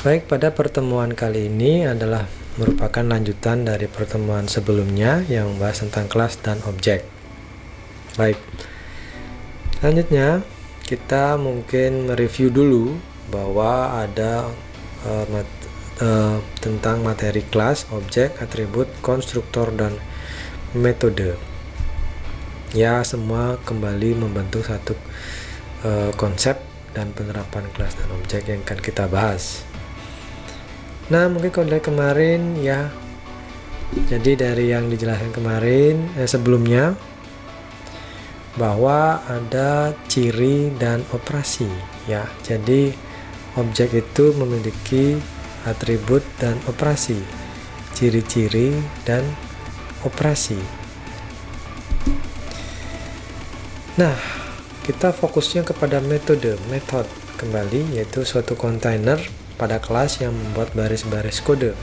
Baik, pada pertemuan kali ini adalah merupakan lanjutan dari pertemuan sebelumnya yang membahas tentang kelas dan objek. Baik, selanjutnya kita mungkin mereview dulu bahwa ada tentang materi kelas, objek, atribut, konstruktor, dan metode. Ya, semua kembali membentuk satu konsep dan penerapan kelas dan objek yang akan kita bahas. Nah, mungkin kalau dari kemarin ya, jadi dari yang dijelaskan kemarin sebelumnya bahwa ada ciri dan operasi ya. Jadi objek itu memiliki atribut dan operasi, ciri-ciri dan operasi. Nah, kita fokusnya kepada metode, method kembali, yaitu suatu kontainer pada kelas yang membuat baris-baris kode.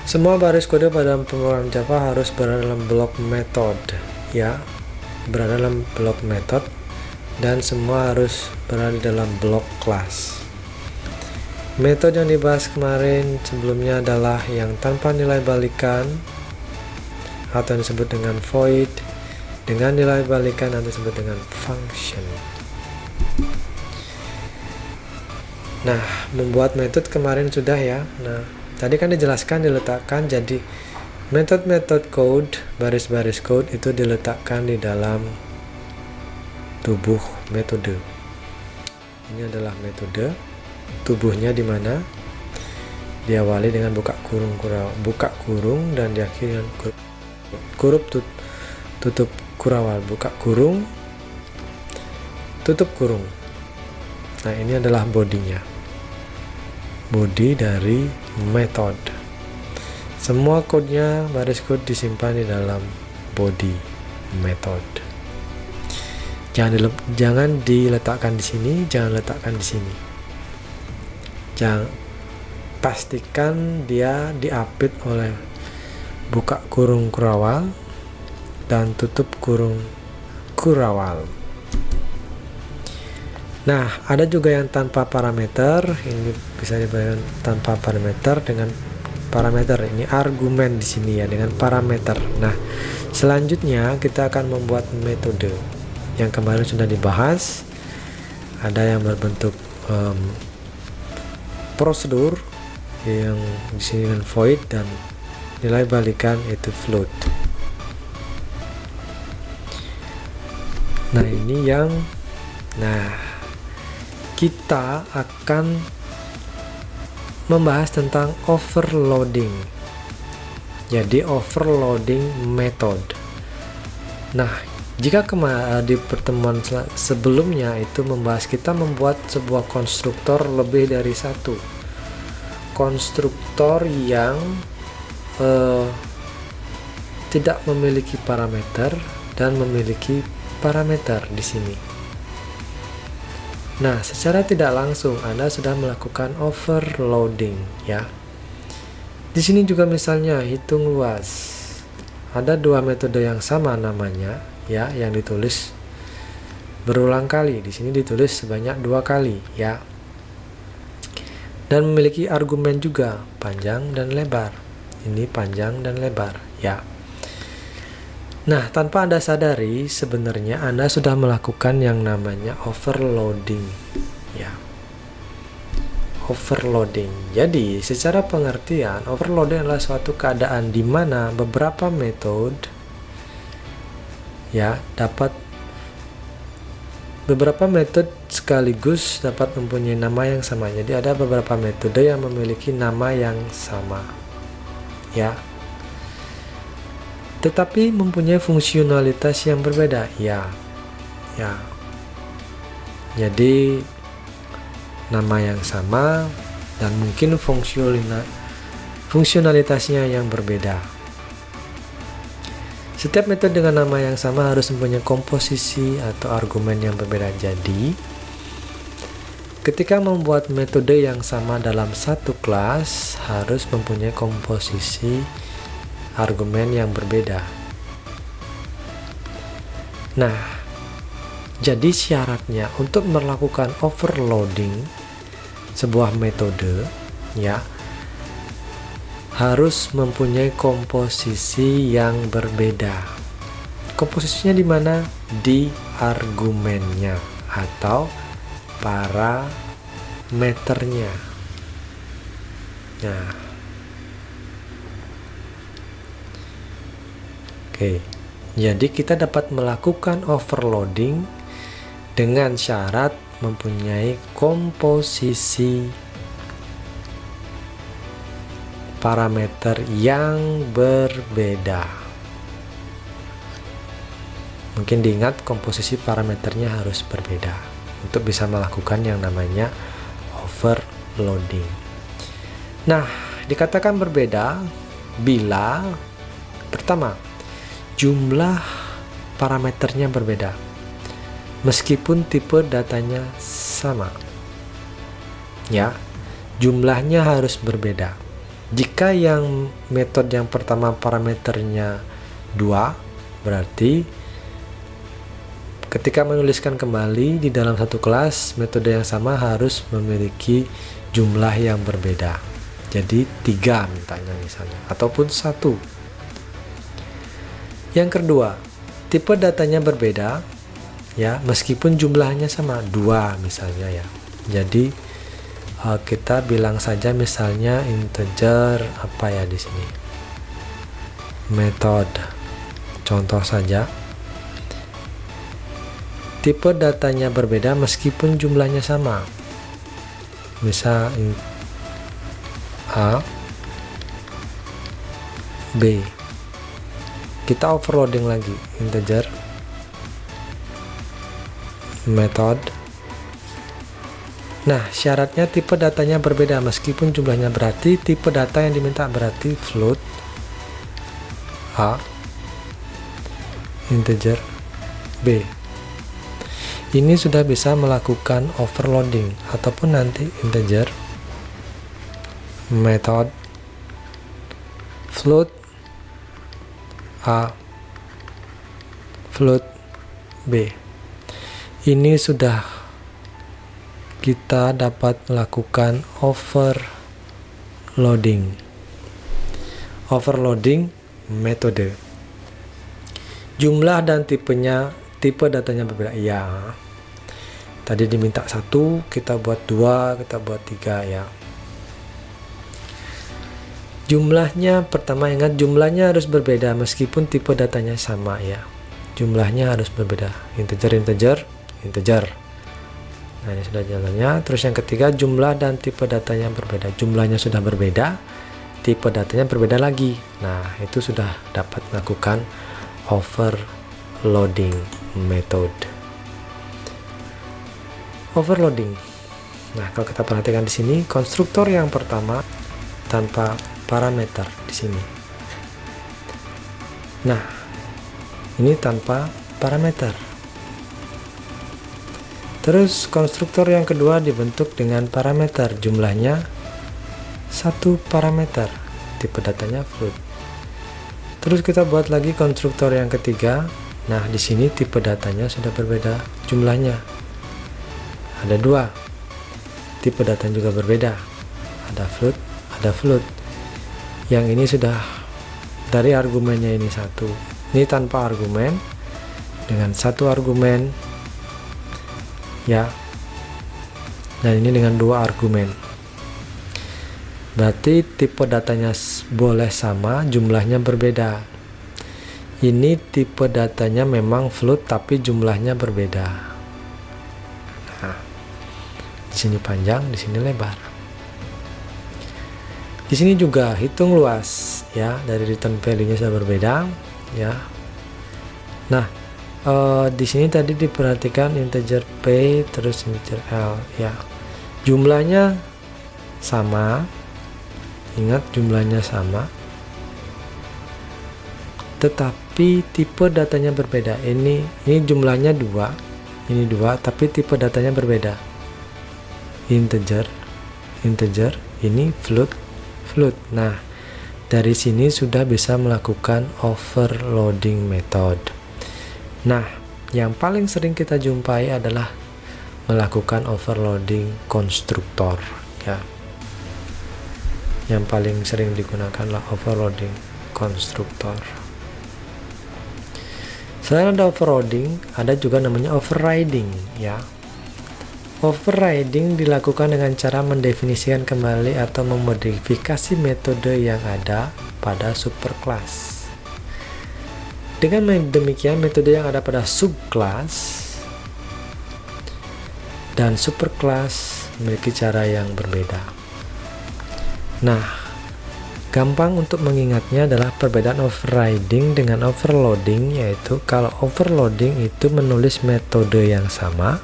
Semua baris kode pada pemrograman Java harus berada dalam blok method, ya, berada dalam blok method, dan semua harus berada dalam blok kelas. Metode yang dibahas kemarin sebelumnya adalah yang tanpa nilai balikan atau yang disebut dengan void, dengan nilai balikan atau disebut dengan function. Nah, membuat metode kemarin sudah ya. Nah, tadi kan dijelaskan diletakkan, jadi metode code, baris-baris code itu diletakkan di dalam tubuh metode. Ini adalah metode. Tubuhnya di mana? Diawali dengan buka kurung dan diakhiri dengan huruf tutup kurawal, buka kurung, tutup kurung. Nah, ini adalah bodinya, body dari method. Semua kodenya, baris kode disimpan di dalam body method. Jangan diletakkan di sini, jangan letakkan di sini. Jangan, pastikan dia diapit oleh buka kurung kurawal dan tutup kurung kurawal. Nah, ada juga yang tanpa parameter. Ini bisa dibayangkan tanpa parameter dengan parameter. Ini argumen di sini ya, dengan parameter. Nah, selanjutnya kita akan membuat metode yang kemarin sudah dibahas. Ada yang berbentuk prosedur yang di sini dengan void dan nilai balikan itu float. Nah, ini yang kita akan membahas tentang overloading. Jadi overloading method. Nah, jika di pertemuan sebelumnya itu membahas kita membuat sebuah konstruktor lebih dari satu. Konstruktor yang tidak memiliki parameter dan memiliki parameter di sini. Nah, secara tidak langsung Anda sudah melakukan overloading ya. Di sini juga misalnya hitung luas. Ada dua metode yang sama namanya ya, yang ditulis berulang kali. Di sini ditulis sebanyak 2 kali ya. Dan memiliki argumen juga panjang dan lebar. Ini panjang dan lebar ya. Nah, tanpa Anda sadari, sebenarnya Anda sudah melakukan yang namanya overloading ya. Overloading. Jadi, secara pengertian, overloading adalah suatu keadaan di mana beberapa metode ya beberapa metode sekaligus dapat mempunyai nama yang sama. Jadi ada beberapa metode yang memiliki nama yang sama ya, tetapi mempunyai fungsionalitas yang berbeda ya. Jadi nama yang sama dan mungkin fungsionalitasnya yang berbeda. Setiap metode dengan nama yang sama harus mempunyai komposisi atau argumen yang berbeda. Jadi ketika membuat metode yang sama dalam satu kelas harus mempunyai komposisi argumen yang berbeda. Nah, jadi syaratnya untuk melakukan overloading sebuah metode ya harus mempunyai komposisi yang berbeda. Komposisinya di mana? Di argumennya atau parameternya. Nah, oke. Jadi kita dapat melakukan overloading dengan syarat mempunyai komposisi parameter yang berbeda. Mungkin diingat komposisi parameternya harus berbeda untuk bisa melakukan yang namanya overloading. Nah, dikatakan berbeda bila pertama, jumlah parameternya berbeda meskipun tipe datanya sama. Ya, jumlahnya harus berbeda. Jika yang metode yang pertama parameternya 2, berarti ketika menuliskan kembali di dalam satu kelas, metode yang sama harus memiliki jumlah yang berbeda. Jadi 3 mintanya misalnya, ataupun 1. Yang kedua, tipe datanya berbeda ya, meskipun jumlahnya sama 2 misalnya ya. Jadi kita bilang saja misalnya integer apa ya di sini. Metode. Contoh saja. Tipe datanya berbeda meskipun jumlahnya sama. Misal A, B. Kita overloading lagi integer method. Nah, syaratnya tipe datanya berbeda meskipun jumlahnya, berarti tipe data yang diminta berarti float A, integer B. Ini sudah bisa melakukan overloading ataupun nanti integer method float A, float B. Ini sudah kita dapat melakukan overloading metode. Jumlah dan tipe datanya berbeda. Ya, tadi diminta 1, kita buat 2, kita buat 3 ya. Jumlahnya pertama, ingat jumlahnya harus berbeda meskipun tipe datanya sama ya. Jumlahnya harus berbeda. Integer. Nah, ini sudah jalannya. Terus yang ketiga, jumlah dan tipe datanya berbeda. Jumlahnya sudah berbeda, tipe datanya berbeda lagi. Nah, itu sudah dapat melakukan overloading method. Overloading. Nah, kalau kita perhatikan di sini, konstruktor yang pertama tanpa parameter di sini. Nah, ini tanpa parameter. Terus konstruktor yang kedua dibentuk dengan parameter, jumlahnya 1 parameter, tipe datanya float. Terus kita buat lagi konstruktor yang ketiga. Nah, di sini tipe datanya sudah berbeda, jumlahnya ada 2, tipe datanya juga berbeda, ada float. Yang ini sudah dari argumennya ini 1, ini tanpa argumen, dengan 1 argumen ya, dan ini dengan 2 argumen. Berarti tipe datanya boleh sama, jumlahnya berbeda. Ini tipe datanya memang float tapi jumlahnya berbeda. Nah, di sini panjang, di sini lebar. Di sini juga hitung luas ya, dari return value-nya sudah berbeda ya. Nah, di sini tadi diperhatikan integer P terus integer L ya. Jumlahnya sama. Ingat jumlahnya sama. Tetapi tipe datanya berbeda. Ini jumlahnya 2, ini 2, tapi tipe datanya berbeda. Integer, ini float. Nah, dari sini sudah bisa melakukan overloading method. Nah, yang paling sering kita jumpai adalah melakukan overloading konstruktor. ya. Yang paling sering digunakan adalah overloading konstruktor. Selain ada overloading, ada juga namanya overriding, ya. Overriding dilakukan dengan cara mendefinisikan kembali atau memodifikasi metode yang ada pada superclass. Dengan demikian, metode yang ada pada subclass dan superclass memiliki cara yang berbeda. Nah, gampang untuk mengingatnya adalah perbedaan overriding dengan overloading, yaitu kalau overloading itu menulis metode yang sama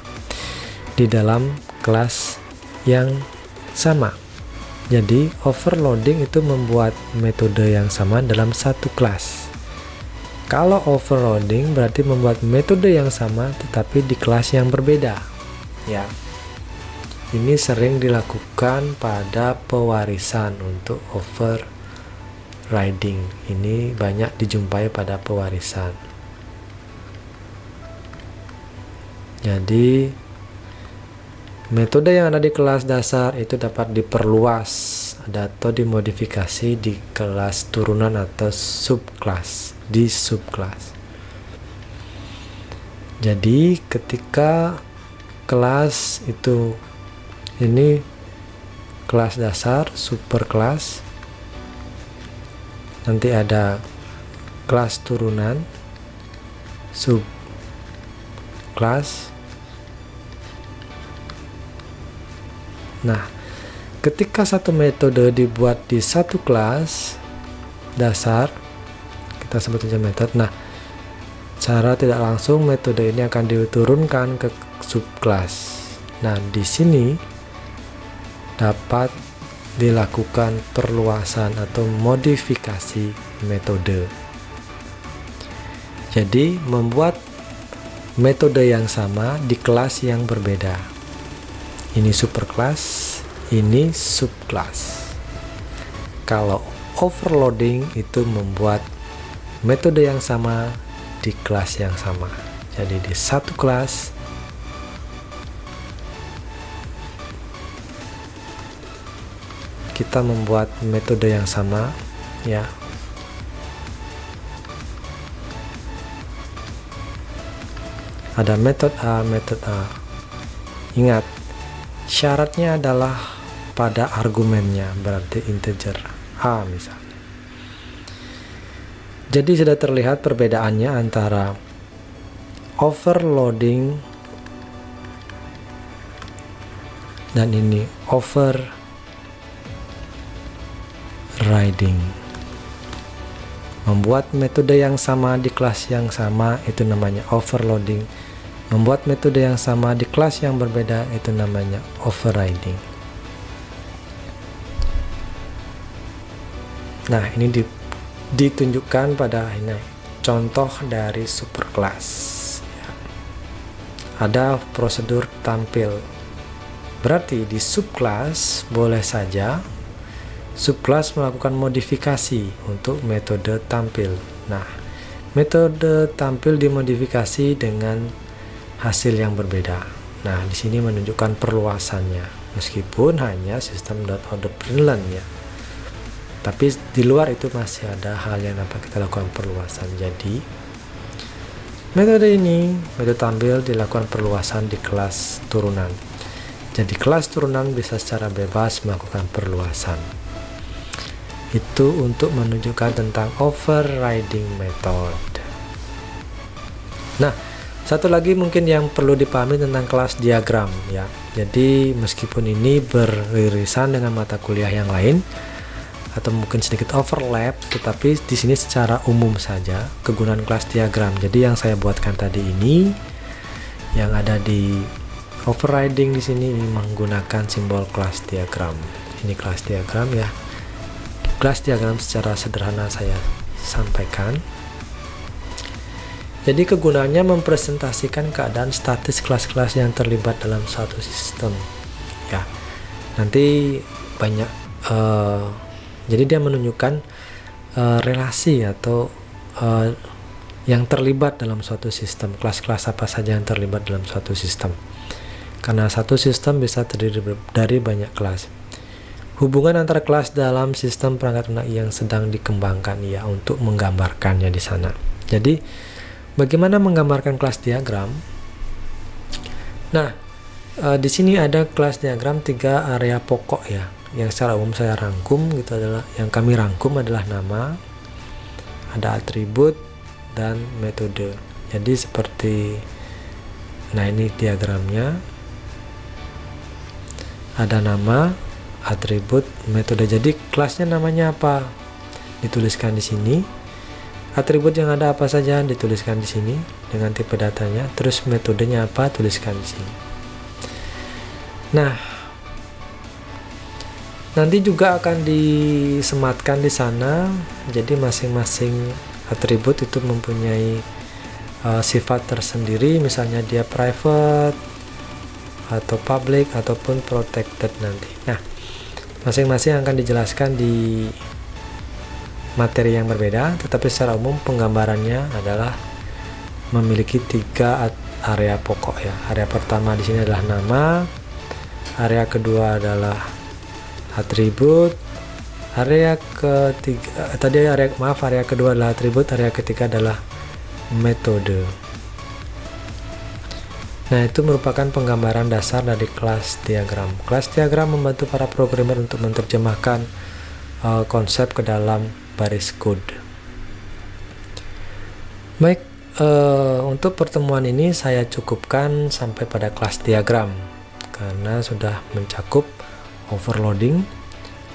di dalam kelas yang sama. Jadi overloading itu membuat metode yang sama dalam satu kelas. Kalau overloading berarti membuat metode yang sama tetapi di kelas yang berbeda, ya. Ini sering dilakukan pada pewarisan untuk overriding. Ini banyak dijumpai pada pewarisan. Jadi metode yang ada di kelas dasar itu dapat diperluas atau dimodifikasi di kelas turunan atau subkelas, di subkelas. Jadi ketika kelas itu, ini kelas dasar, superkelas, nanti ada kelas turunan, subkelas. Nah, ketika satu metode dibuat di satu kelas dasar, kita sebut saja metode. Nah, secara tidak langsung metode ini akan diturunkan ke subkelas. Nah, di sini dapat dilakukan perluasan atau modifikasi metode. Jadi, membuat metode yang sama di kelas yang berbeda. Ini superclass, ini subclass. Kalau overloading itu membuat metode yang sama di kelas yang sama. Jadi di satu kelas kita membuat metode yang sama, ya. Ada metode A, metode A. Ingat, syaratnya adalah pada argumennya, berarti integer A misalnya. Jadi sudah terlihat perbedaannya antara overloading dan ini overriding. Membuat metode yang sama di kelas yang sama itu namanya overloading. Membuat metode yang sama di kelas yang berbeda itu namanya overriding. Nah, ini ditunjukkan pada ini contoh dari superclass, ya. Ada prosedur tampil, berarti di subclass boleh saja subclass melakukan modifikasi untuk metode tampil. Nah, metode tampil dimodifikasi dengan hasil yang berbeda. Nah, di sini menunjukkan perluasannya, meskipun hanya system.out.println, ya. Tapi di luar itu masih ada hal yang dapat kita lakukan perluasan. Jadi metode ini, metode tampil, dilakukan perluasan di kelas turunan. Jadi kelas turunan bisa secara bebas melakukan perluasan. Itu untuk menunjukkan tentang overriding method. Nah, satu lagi mungkin yang perlu dipahami tentang kelas diagram, ya. Jadi meskipun ini beririsan dengan mata kuliah yang lain atau mungkin sedikit overlap, tetapi di sini secara umum saja kegunaan kelas diagram. Jadi yang saya buatkan tadi ini, yang ada di overriding di sini, ini menggunakan simbol kelas diagram. Ini kelas diagram, ya. Kelas diagram secara sederhana saya sampaikan. Jadi kegunaannya mempresentasikan keadaan statis kelas-kelas yang terlibat dalam suatu sistem, ya. Nanti banyak jadi dia menunjukkan relasi atau yang terlibat dalam suatu sistem, kelas-kelas apa saja yang terlibat dalam suatu sistem. Karena satu sistem bisa terdiri dari banyak kelas. hubungan antar kelas dalam sistem perangkat lunak yang sedang dikembangkan ya, untuk menggambarkannya di sana. Jadi bagaimana menggambarkan kelas diagram? Nah, di sini ada kelas diagram 3 area pokok ya, yang secara umum saya rangkum gitu, adalah yang kami rangkum adalah nama, ada atribut, dan metode. Jadi seperti, nah ini diagramnya, ada nama, atribut, metode. Jadi kelasnya namanya apa, dituliskan di sini. Atribut yang ada apa saja, dituliskan di sini dengan tipe datanya. Terus metodenya apa, tuliskan di sini. Nah, nanti juga akan disematkan di sana. Jadi masing-masing atribut itu mempunyai sifat tersendiri, misalnya dia private atau public ataupun protected nanti. Nah, masing-masing akan dijelaskan di materi yang berbeda, tetapi secara umum penggambarannya adalah memiliki 3 area pokok ya. Area pertama di sini adalah nama, area kedua adalah atribut, area kedua adalah atribut, area ketiga adalah metode. Nah, itu merupakan penggambaran dasar dari kelas diagram. Kelas diagram membantu para programmer untuk menerjemahkan konsep ke dalam baris kode. Baik, untuk pertemuan ini saya cukupkan sampai pada kelas diagram, karena sudah mencakup overloading,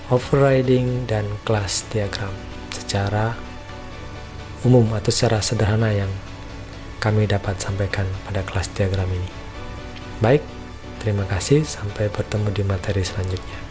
overriding, dan kelas diagram secara umum atau secara sederhana yang kami dapat sampaikan pada kelas diagram ini. Baik, terima kasih, sampai bertemu di materi selanjutnya.